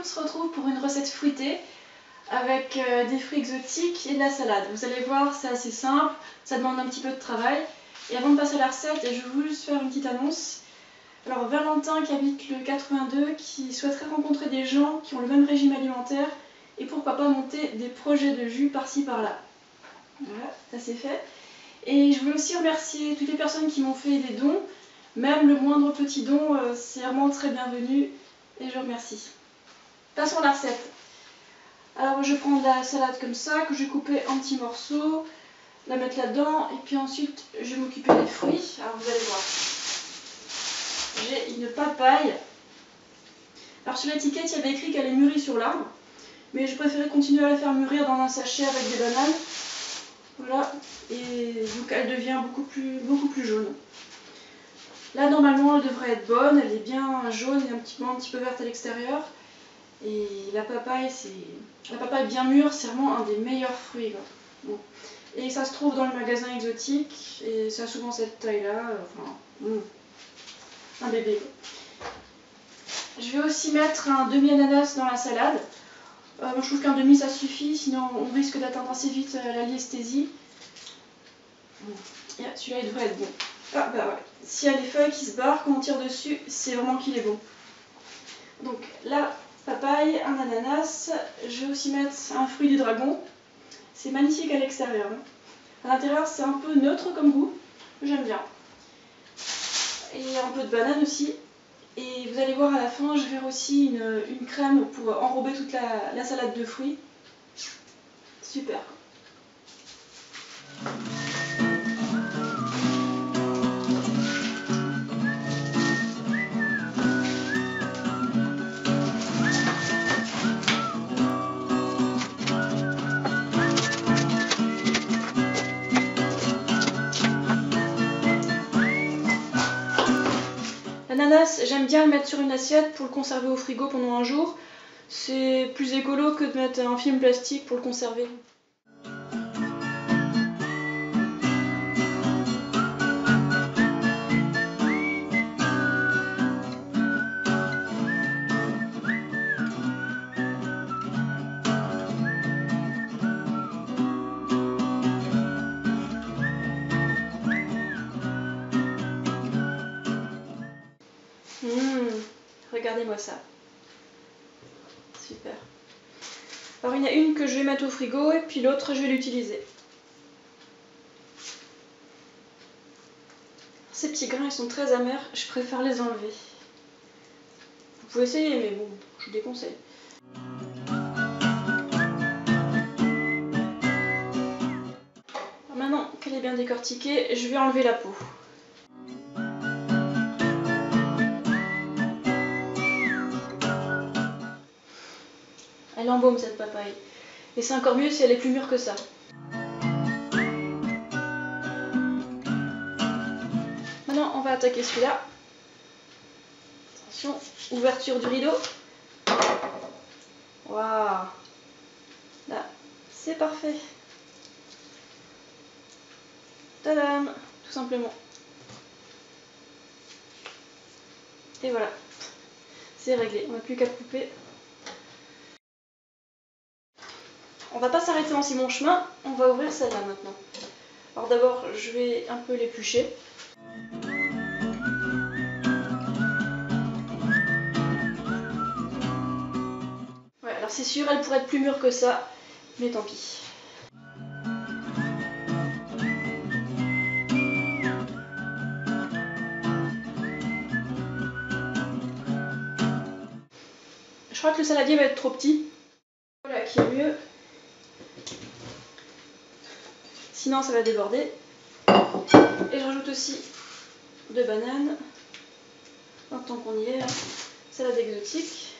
se retrouve pour une recette fruitée avec des fruits exotiques et de la salade. Vous allez voir, c'est assez simple, ça demande un petit peu de travail. Et avant de passer à la recette, je voulais juste faire une petite annonce. Alors Valentin qui habite le 82, qui souhaiterait rencontrer des gens qui ont le même régime alimentaire et pourquoi pas monter des projets de jus par-ci par-là. Voilà, ça c'est fait. Et je voulais aussi remercier toutes les personnes qui m'ont fait des dons. Même le moindre petit don, c'est vraiment très bienvenu et je remercie. Passons à la recette. Alors je prends de la salade comme ça, que je vais couper en petits morceaux, la mettre là-dedans, et puis ensuite je vais m'occuper des fruits. Alors vous allez voir. J'ai une papaye. Alors sur l'étiquette, il y avait écrit qu'elle est mûrie sur l'arbre, mais je préférais continuer à la faire mûrir dans un sachet avec des bananes. Voilà, et donc elle devient beaucoup plus jaune. Là normalement elle devrait être bonne, elle est bien jaune et un petit peu verte à l'extérieur. Et la papaye bien mûre, c'est vraiment un des meilleurs fruits. Bon. Et ça se trouve dans le magasin exotique et ça a souvent cette taille là, un bébé. Je vais aussi mettre un demi-ananas dans la salade. Moi je trouve qu'un demi ça suffit, sinon on risque d'atteindre assez vite la liesthésie. Celui-là il devrait être bon. Ah bah ouais, s'il y a les feuilles qui se barrent quand on tire dessus, c'est vraiment qu'il est bon. Donc la papaye, un ananas, je vais aussi mettre un fruit du dragon. C'est magnifique à l'extérieur. À l'intérieur c'est un peu neutre comme goût, j'aime bien. Et un peu de banane aussi. Et vous allez voir à la fin, je vais aussi une crème pour enrober toute la salade de fruits. Super. L'ananas, j'aime bien le mettre sur une assiette pour le conserver au frigo pendant un jour. C'est plus écolo que de mettre un film plastique pour le conserver. Regardez-moi ça. Super. Alors il y en a une que je vais mettre au frigo et puis l'autre je vais l'utiliser. Ces petits grains ils sont très amers, je préfère les enlever. Vous pouvez essayer mais bon, je vous déconseille. Alors maintenant qu'elle est bien décortiquée, je vais enlever la peau. Elle embaume cette papaye. Et c'est encore mieux si elle est plus mûre que ça. Maintenant, on va attaquer celui-là. Attention, ouverture du rideau. Waouh! Là, c'est parfait. Tadam! Tout simplement. Et voilà. C'est réglé. On n'a plus qu'à le couper. On va pas s'arrêter en si bon chemin, on va ouvrir celle-là maintenant. Alors d'abord, je vais un peu l'éplucher. Ouais, alors c'est sûr, elle pourrait être plus mûre que ça, mais tant pis. Je crois que le saladier va être trop petit. Voilà qui est mieux. Sinon ça va déborder. Et je rajoute aussi 2 bananes. Tant qu'on y est, salade exotique.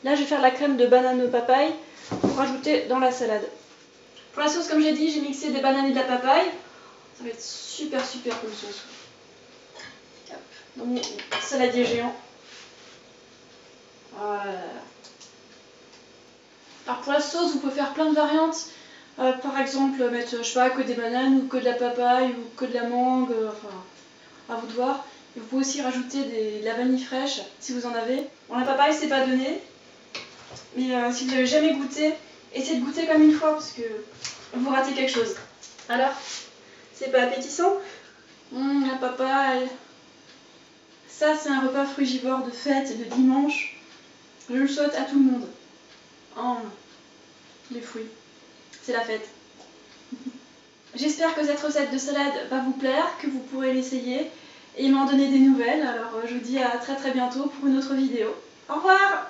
Là je vais faire la crème de banane papaye pour rajouter dans la salade. Pour la sauce, comme j'ai dit, j'ai mixé des bananes et de la papaye. Ça va être super comme sauce. Hop, dans mon saladier géant. Voilà. Alors pour la sauce, vous pouvez faire plein de variantes. Par exemple, mettre, je sais pas, que des bananes ou que de la papaye ou que de la mangue. Enfin, à vous de voir. Vous pouvez aussi rajouter de la vanille fraîche si vous en avez. Bon, la papaye, c'est pas donné, mais si vous n'avez jamais goûté, essayez de goûter comme une fois parce que vous ratez quelque chose. Alors, c'est pas appétissant? La papaye. Ça, c'est un repas frugivore de fête, de dimanche. Je le souhaite à tout le monde. Oh, les fruits. C'est la fête. J'espère que cette recette de salade va vous plaire, que vous pourrez l'essayer et m'en donner des nouvelles. Alors je vous dis à très bientôt pour une autre vidéo. Au revoir!